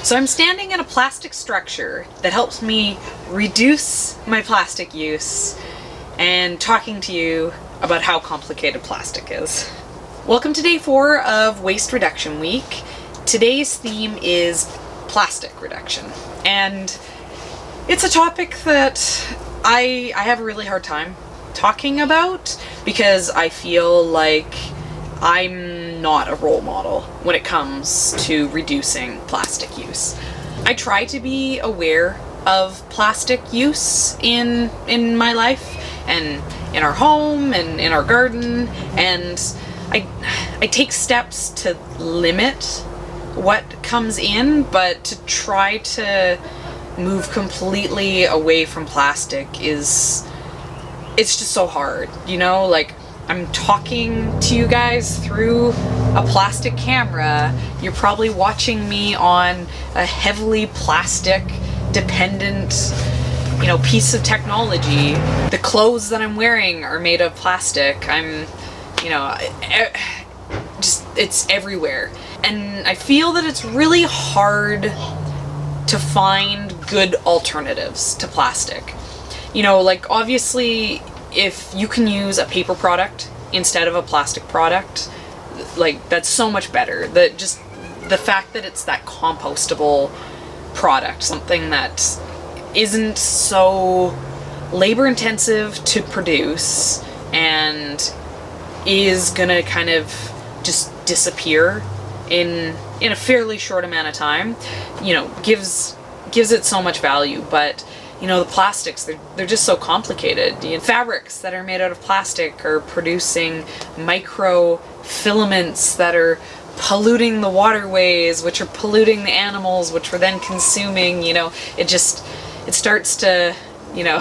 So I'm standing in a plastic structure that helps me reduce my plastic use and talking to you about how complicated plastic is. Welcome to day 4 of Waste Reduction Week. Today's theme is plastic reduction, and it's a topic that I have a really hard time talking about because I feel like I'm not a role model when it comes to reducing plastic use. I try to be aware of plastic use in my life and in our home and in our garden, and I take steps to limit what comes in, but to try to move completely away from plastic it's just so hard, you know? Like, I'm talking to you guys through a plastic camera. You're probably watching me on a heavily plastic dependent, you know, piece of technology. The clothes that I'm wearing are made of plastic. It's everywhere. And I feel that it's really hard to find good alternatives to plastic. You know, like, obviously, if you can use a paper product instead of a plastic product, like, that's so much better. Just the fact that it's that compostable product, something that isn't so labor intensive to produce and is gonna kind of just disappear in a fairly short amount of time, you know, gives it so much value. But you know, the plastics, they're just so complicated. You know, fabrics that are made out of plastic are producing micro filaments that are polluting the waterways, which are polluting the animals, which we're then consuming. You know, it starts to, you know,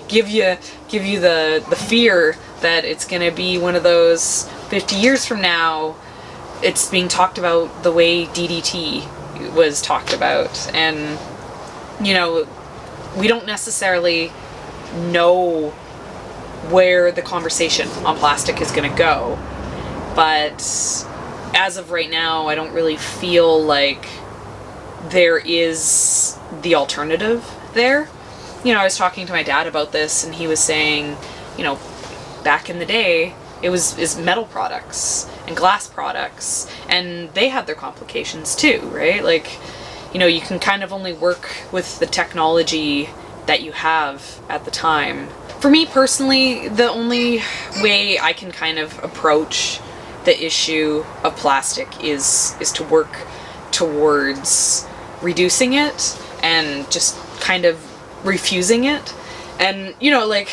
give you the fear that it's gonna be one of those 50 years from now. It's being talked about the way DDT was talked about, and you know, we don't necessarily know where the conversation on plastic is going to go, but as of right now, I don't really feel like there is the alternative there. You know, I was talking to my dad about this, and he was saying, you know, back in the day, is metal products and glass products, and they had their complications too, right? Like, you know, you can kind of only work with the technology that you have at the time. For me personally, the only way I can kind of approach the issue of plastic is to work towards reducing it and just kind of refusing it. And, you know, like,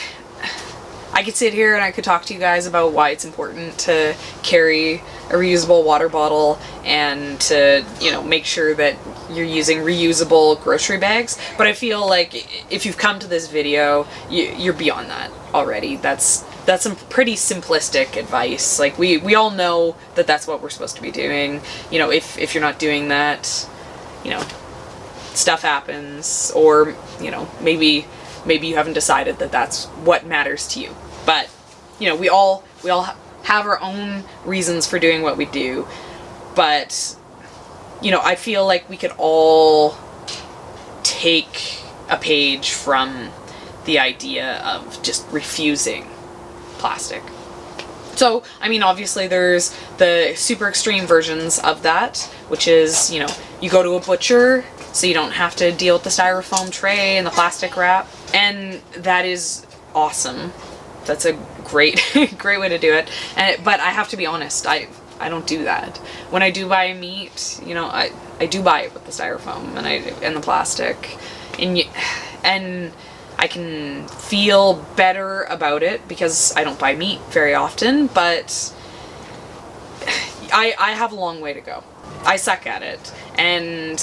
I could sit here and I could talk to you guys about why it's important to carry a reusable water bottle and to, you know, make sure that you're using reusable grocery bags. But I feel like if you've come to this video, you're beyond that already. That's some pretty simplistic advice. Like, we all know that that's what we're supposed to be doing. You know, if you're not doing that, you know, stuff happens, or, you know, maybe you haven't decided that that's what matters to you. But, you know, we all have our own reasons for doing what we do. But, you know, I feel like we could all take a page from the idea of just refusing plastic. So, I mean, obviously there's the super extreme versions of that, which is, you know, you go to a butcher so you don't have to deal with the styrofoam tray and the plastic wrap. And that is awesome. That's a great way to do it. But I have to be honest, I don't do that. When I do buy meat, you know, I do buy it with the styrofoam and the plastic, and I can feel better about it because I don't buy meat very often. But I have a long way to go. I suck at it, and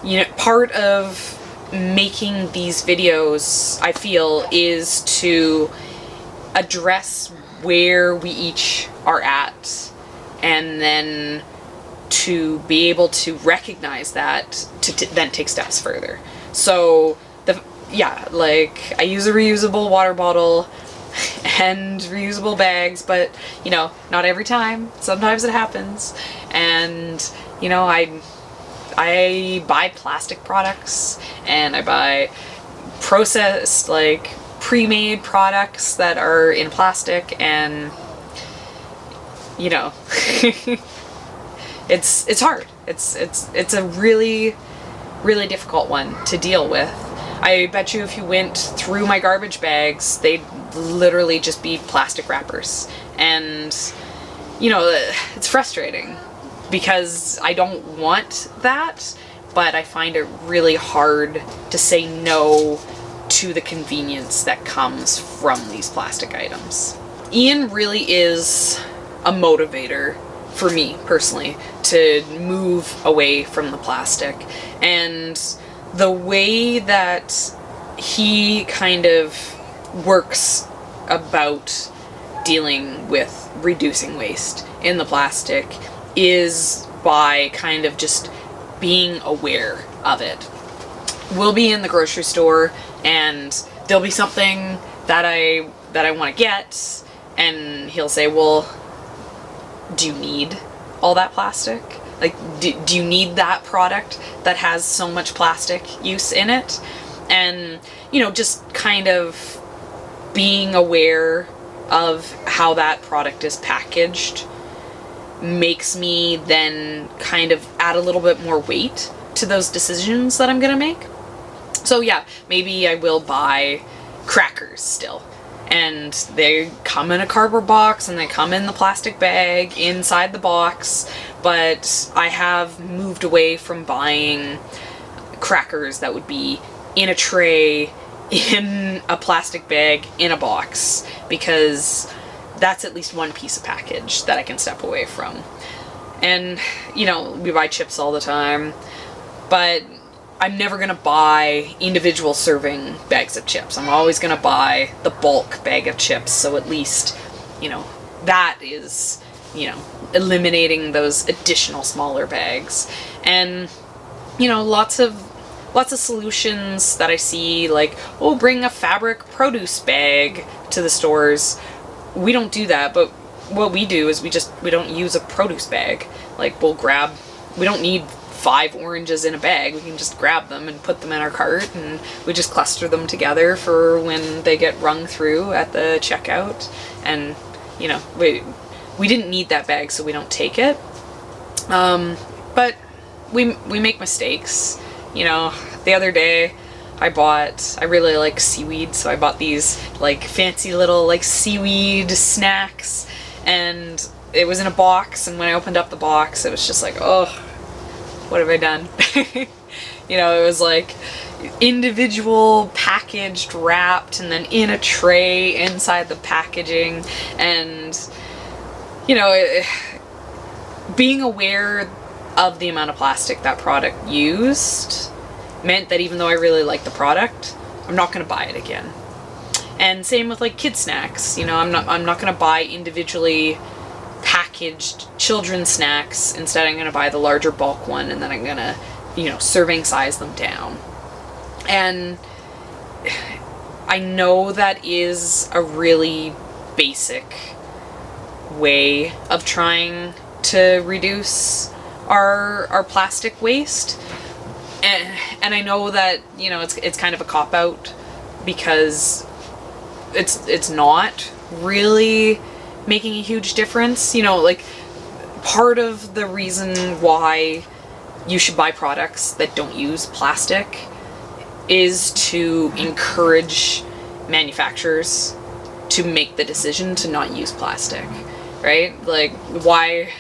you know, part of making these videos, I feel, is to address where we each are at, and then to be able to recognize that, to then take steps further. So like, I use a reusable water bottle and reusable bags, but, you know, not every time. Sometimes it happens, and, you know, I buy plastic products, and I buy processed, like, pre-made products that are in plastic, and you know, it's hard. It's a really, really difficult one to deal with. I bet you if you went through my garbage bags, they'd literally just be plastic wrappers. And, you know, it's frustrating because I don't want that, but I find it really hard to say no to the convenience that comes from these plastic items. Ian really is a motivator for me personally to move away from the plastic, and the way that he kind of works about dealing with reducing waste in the plastic is by kind of just being aware of it. We'll be in the grocery store and there'll be something that I want to get, and he'll say, well, do you need all that plastic? Like, do you need that product that has so much plastic use in it? And, you know, just kind of being aware of how that product is packaged makes me then kind of add a little bit more weight to those decisions that I'm gonna make. So yeah, maybe I will buy crackers still. And they come in a cardboard box and they come in the plastic bag inside the box, but I have moved away from buying crackers that would be in a tray, in a plastic bag, in a box, because that's at least one piece of package that I can step away from. And, you know, we buy chips all the time, but I'm never gonna buy individual serving bags of chips. I'm always gonna buy the bulk bag of chips, so at least, you know, that is, you know, eliminating those additional smaller bags. And, you know, lots of solutions that I see, like, oh, bring a fabric produce bag to the stores. We don't do that, but what we do is we don't use a produce bag. Like, we don't need 5 oranges in a bag. We can just grab them and put them in our cart, and we just cluster them together for when they get rung through at the checkout. And, you know, we didn't need that bag, so we don't take it. But we make mistakes. You know, the other day I really like seaweed, so I bought these like fancy little like seaweed snacks, and it was in a box, and when I opened up the box, it was just like, oh, what have I done? You know, it was like individual packaged, wrapped, and then in a tray inside the packaging. And, you know, being aware of the amount of plastic that product used meant that even though I really like the product, I'm not going to buy it again. And same with like kid snacks. You know, I'm not going to buy individually packaged children's snacks. Instead, I'm going to buy the larger bulk one, and then I'm going to, you know, serving size them down. And I know that is a really basic way of trying to reduce our plastic waste. And I know that, you know, it's kind of a cop-out because it's not really making a huge difference. You know, like, part of the reason why you should buy products that don't use plastic is to encourage manufacturers to make the decision to not use plastic, right? Like, why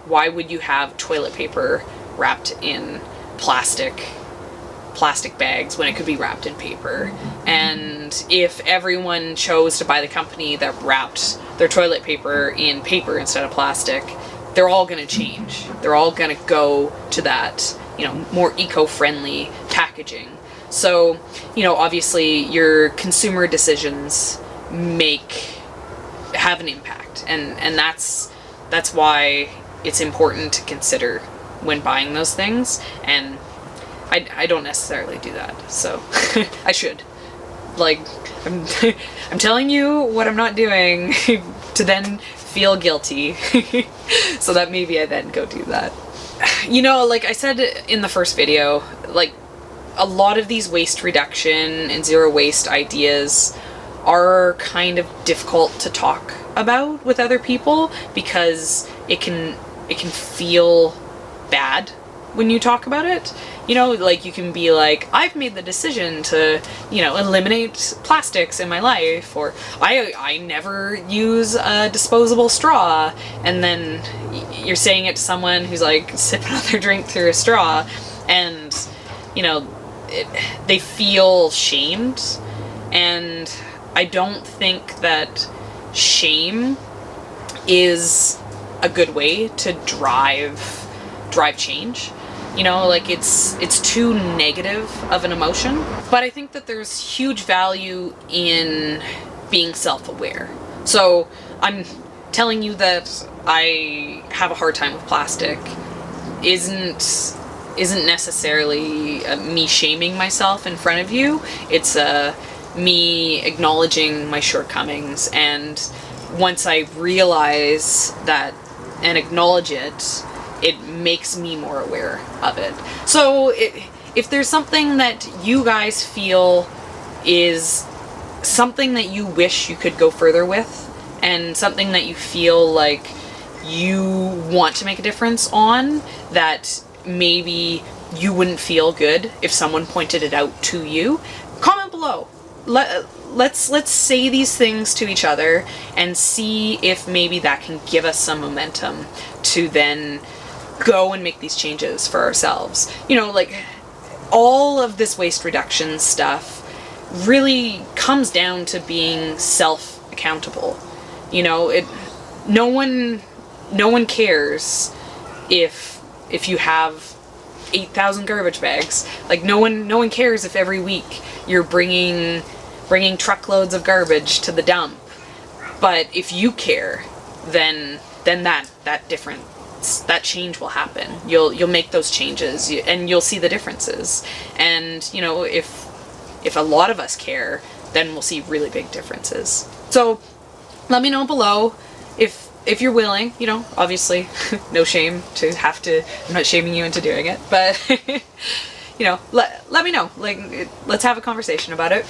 would you have toilet paper wrapped in plastic bags when it could be wrapped in paper? And if everyone chose to buy the company that wrapped their toilet paper in paper instead of plastic, they're all going to change. They're all going to go to that, you know, more eco-friendly packaging. So, you know, obviously your consumer decisions have an impact, and that's why it's important to consider when buying those things. And I don't necessarily do that, so I should. Like, I'm telling you what I'm not doing to then feel guilty, so that maybe I then go do that. you know, like I said in the first video, like a lot of these waste reduction and zero waste ideas are kind of difficult to talk about with other people because it can feel bad when you talk about it. You know, like you can be like, I've made the decision to, you know, eliminate plastics in my life, or I never use a disposable straw, and then you're saying it to someone who's like sipping on their drink through a straw, and, you know, they feel shamed. And I don't think that shame is a good way to drive change. You know, like it's too negative of an emotion. But I think that there's huge value in being self-aware. So I'm telling you that I have a hard time with plastic isn't necessarily me shaming myself in front of you. It's me acknowledging my shortcomings, and once I realize that and acknowledge it, it makes me more aware of it. So if there's something that you guys feel is something that you wish you could go further with, and something that you feel like you want to make a difference on, that maybe you wouldn't feel good if someone pointed it out to you, comment below. Let's say these things to each other and see if maybe that can give us some momentum to then go and make these changes for ourselves. You know, like all of this waste reduction stuff really comes down to being self-accountable. You know, no one cares if you have 8,000 garbage bags. Like no one cares if every week you're bringing truckloads of garbage to the dump. But if you care, then that difference, that change will happen. You'll make those changes, and you'll see the differences. And you know, if a lot of us care, then we'll see really big differences. So let me know below if you're willing. You know, obviously no shame to have to, I'm not shaming you into doing it, but you know, let me know. Like, let's have a conversation about it.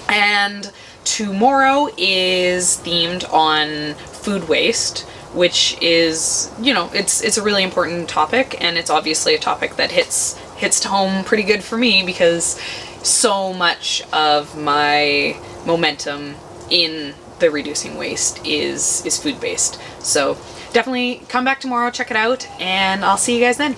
And tomorrow is themed on food waste, which is, you know, it's a really important topic, and it's obviously a topic that hits to home pretty good for me, because so much of my momentum in the reducing waste is food based. So definitely come back tomorrow, check it out, and I'll see you guys then.